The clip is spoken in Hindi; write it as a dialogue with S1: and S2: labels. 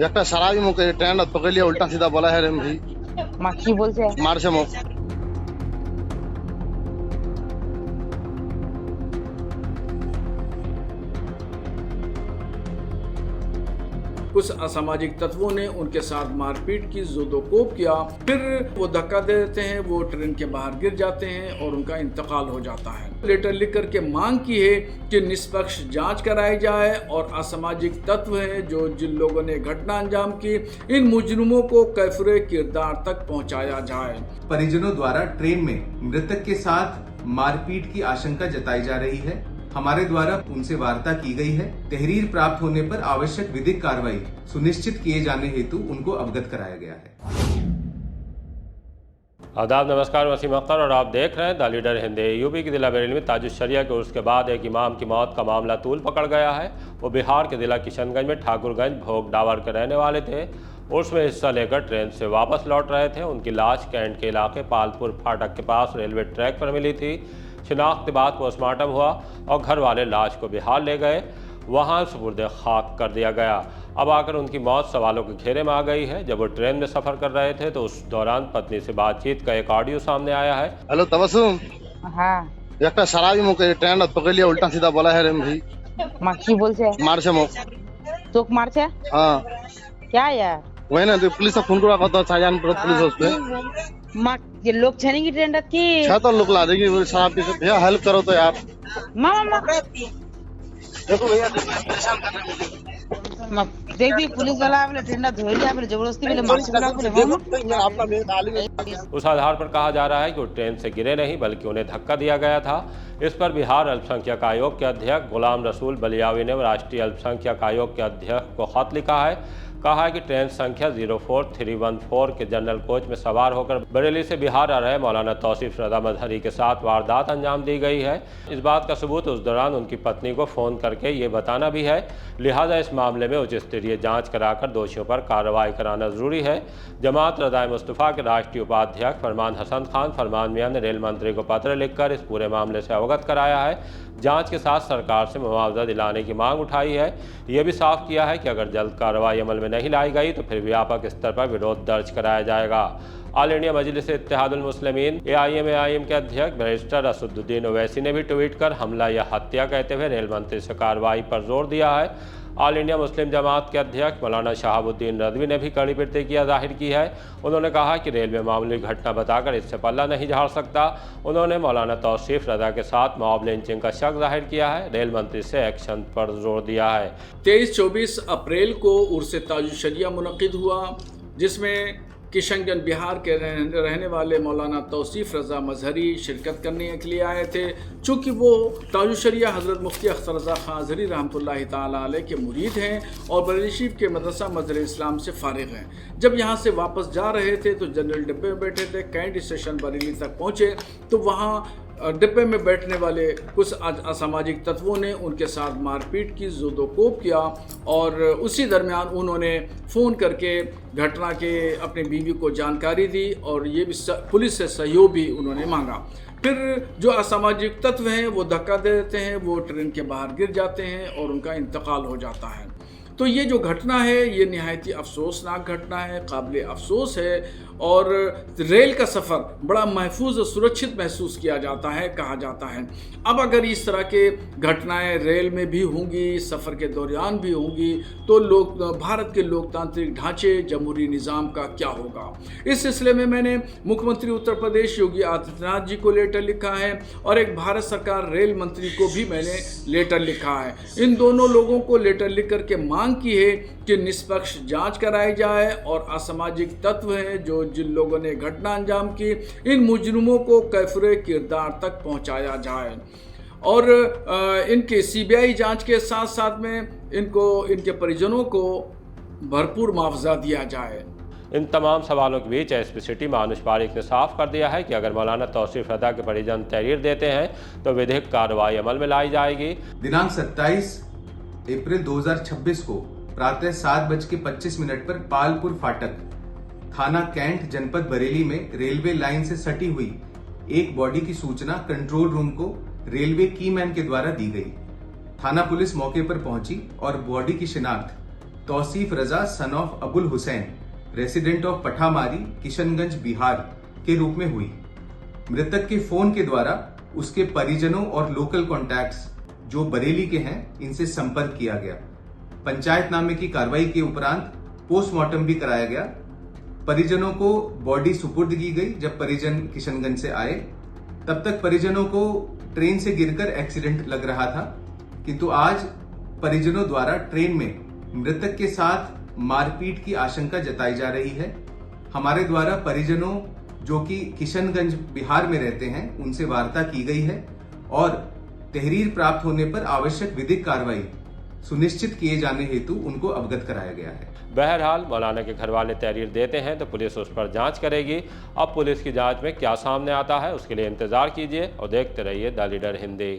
S1: একটা সারাবি মুখে ট্রেন পকড়লিয়ে উল্টা সিধা বলা হ্যাঁ রে ভাই
S2: মা কি বলছে?
S1: মারছে মুখ।
S3: कुछ असामाजिक तत्वों ने उनके साथ मारपीट की जोदोकोप किया, फिर वो धक्का दे देते हैं, वो ट्रेन के बाहर गिर जाते हैं और उनका इंतकाल हो जाता है। लेटर लिख करके मांग की है कि निष्पक्ष जांच कराई जाए और असामाजिक तत्व हैं जो जिन लोगों ने घटना अंजाम की, इन मुजरिमों को कैफुरे किरदार तक पहुंचाया जाए।
S4: परिजनों द्वारा ट्रेन में मृतक के साथ मारपीट की आशंका जताई जा रही है। हमारे द्वारा उनसे वार्ता की गई है। तहरीर प्राप्त होने पर आवश्यक विधिक कार्रवाई सुनिश्चित किए जाने हेतु उनको अवगत कराया गया है।
S5: आदाब, नमस्कार। वसीम अख्तर और आप देख रहे हैं द लीडर हिंदी। यूपी की जिला बरेली में ताजुश शरिया के उर्स के बाद एक इमाम की मौत का मामला तूल पकड़ गया है। वो बिहार के जिला किशनगंज में ठाकुरगंज भोग डावर के रहने वाले थे। उर्स में हिस्सा लेकर ट्रेन से वापस लौट रहे थे। उनकी लाश कैंट के इलाके पालपुर फाटक के पास रेलवे ट्रैक पर मिली थी। शिनाख्त के बाद पोस्टमार्टम हुआ और घर वाले लाश को बिहार ले गए, वहां सुपुर्द खाक कर दिया गया। अब आकर उनकी मौत सवालों के घेरे में आ गई है। जब वो ट्रेन में सफ़र कर रहे थे तो उस दौरान पत्नी से बातचीत का एक ऑडियो सामने आया है।
S1: हेलो तबस्सुम,
S2: হ্যাঁ
S1: একটা সারাবি মুখে ট্রেন পকড়লিয়ে উল্টা সিধা বলা হ্যাঁ রে ভাই
S2: মা কি বলছে?
S1: মারছে মুখ।
S2: তোক মারছে?
S1: हाँ
S2: क्या यार?
S1: वही ना, तो पुलिस से फोन करा कहता शाहजहानपुर पुलिस उस पे
S2: माँ ये लोग छने की ट्रेन की
S1: छह तो लोग ला देगी। वो शराब पी के भैया हेल्प करो तो यार।
S2: मामा
S1: देखो भैया परेशान कर रहे
S2: माँ देख भी पुलिस वाला बोले ट्रेन धोई लिया, बोले जबरदस्ती बोले मारसे बोला बोले
S1: आपका मेरे डाली।
S5: उस आधार पर कहा जा रहा है कि वो ट्रेन से गिरे नहीं बल्कि उन्हें धक्का दिया गया था। इस पर बिहार अल्पसंख्यक आयोग के अध्यक्ष गुलाम रसूल बलियावी ने राष्ट्रीय अल्पसंख्यक आयोग के अध्यक्ष को खत लिखा है। कहा है कि ट्रेन संख्या 04314 के जनरल कोच में सवार होकर बरेली से बिहार आ रहे मौलाना तौसीफ रजा मजहरी के साथ वारदात अंजाम दी गई है। इस बात का सबूत उस दौरान उनकी पत्नी को फ़ोन करके ये बताना भी है। लिहाजा इस मामले में उच्च स्तरीय जाँच कराकर दोषियों पर कार्रवाई कराना जरूरी है। जमात रज़ाए मुस्तफ़ा के राष्ट्रीय उपाध्यक्ष फरमान हसन खान फरमान मियां ने रेल मंत्री को पत्र लिखकर इस पूरे मामले से अवगत कराया है। जांच के साथ सरकार से मुआवजा दिलाने की मांग उठाई है। ये भी साफ किया है कि अगर जल्द कार्रवाई अमल में नहीं लाई गई तो फिर व्यापक स्तर पर विरोध दर्ज कराया जाएगा। ऑल इंडिया मजलिस इत्तेहादुल मुस्लिमीन AIM के अध्यक्ष बैरिस्टर असदुद्दीन ओवैसी ने भी ट्वीट कर हमला या हत्या कहते हुए रेल मंत्री से कार्रवाई पर जोर दिया है। ऑल इंडिया मुस्लिम जमात के अध्यक्ष मौलाना शहाबुद्दीन रज़वी ने भी कड़ी प्रतिक्रिया जाहिर की है। उन्होंने कहा कि रेल में मामूली घटना बताकर इससे पल्ला नहीं झाड़ सकता। उन्होंने मौलाना तौसीफ रजा के साथ मॉब लिंचिंग का शक जाहिर किया है। रेल मंत्री से एक्शन पर जोर दिया है।
S3: 23-24 अप्रैल को उर्स ताजुश शरिया मुनक़िद हुआ, जिसमें किशनगंज बिहार के रहने वाले मौलाना तौसीफ रजा मजहरी शिरकत करने के लिए आए थे। चूँकि वो ताजुश शरिया हज़रत मुफ्ती अख्तर रज़ा खां अज़हरी रहमतुल्लाहि ताला अलैह के मुरीद हैं और बरेली शरीफ के मदरसा मज़हर इस्लाम से फ़ारिग़ हैं। जब यहाँ से वापस जा रहे थे तो जनरल डिब्बे में बैठे थे। कैंट स्टेशन बरेली तक पहुँचे तो वहाँ डिब्बे में बैठने वाले कुछ असामाजिक तत्वों ने उनके साथ मारपीट की जोदोकोप किया और उसी दरमियान उन्होंने फ़ोन करके घटना के अपनी बीवी को जानकारी दी और ये भी पुलिस से सहयोग भी उन्होंने मांगा। फिर जो असामाजिक तत्व हैं वो धक्का दे देते हैं, वो ट्रेन के बाहर गिर जाते हैं और उनका इंतकाल हो जाता है। तो ये जो घटना है ये निहायत ही अफसोसनाक घटना है, काबिल अफसोस है और रेल का सफ़र बड़ा महफूज और सुरक्षित महसूस किया जाता है, कहा जाता है। अब अगर इस तरह के घटनाएं रेल में भी होंगी, सफ़र के दौरान भी होंगी, तो भारत के लोकतांत्रिक ढांचे, जमहूरी निज़ाम का क्या होगा। इस सिलसिले में मैंने मुख्यमंत्री उत्तर प्रदेश योगी आदित्यनाथ जी को लेटर लिखा है और एक भारत सरकार रेल मंत्री को भी मैंने लेटर लिखा है। इन दोनों लोगों को लेटर लिख करके मांग की है कि निष्पक्ष जांच कराई जाए और असामाजिक तत्व हैं जो जिन लोगों ने घटना अंजाम की, इन मुजरिमों को कैफुरे किरदार तक पहुंचाया जाए और इनके CBI जांच के साथ साथ में इनके परिजनों को भरपूर मुआवजा दिया जाए।
S5: इन तमाम सवालों के बीच SP सिटी मानुष पारिक ने साफ कर दिया है कि अगर मौलाना तौसीफ रजा के परिजन तहरीर देते हैं तो विधिक कार्रवाई अमल में लाई जाएगी।
S4: दिनांक 27 अप्रैल 2026 को प्रातः 7:25 पर पालपुर फाटक थाना कैंट जनपद बरेली में रेलवे लाइन से सटी हुई एक बॉडी की सूचना कंट्रोल रूम को रेलवे कीमैन के द्वारा दी गई। थाना पुलिस मौके पर पहुंची और बॉडी की शिनाख्त Tausif Raza son of Abul Hussain resident of Pathamari Kishanganj Bihar के रूप में हुई। मृतक के फोन के द्वारा उसके परिजनों और लोकल कॉन्टैक्ट्स जो बरेली के हैं इनसे संपर्क किया गया। पंचायतनामे की कार्रवाई के उपरांत पोस्टमार्टम भी कराया गया। परिजनों को बॉडी सुपुर्द की गई। जब परिजन किशनगंज से आए तब तक परिजनों को ट्रेन से गिरकर एक्सीडेंट लग रहा था, किंतु आज परिजनों द्वारा ट्रेन में मृतक के साथ मारपीट की आशंका जताई जा रही है। हमारे द्वारा परिजनों जो कि किशनगंज बिहार में रहते हैं उनसे वार्ता की गई है और तहरीर प्राप्त होने पर आवश्यक विधिक कार्रवाई सुनिश्चित किए जाने हेतु उनको अवगत कराया गया है।
S5: बहरहाल मौलाना के घर वाले तहरीर देते हैं तो पुलिस उस पर जांच करेगी। अब पुलिस की जांच में क्या सामने आता है उसके लिए इंतजार कीजिए और देखते रहिए द लीडर हिंदी।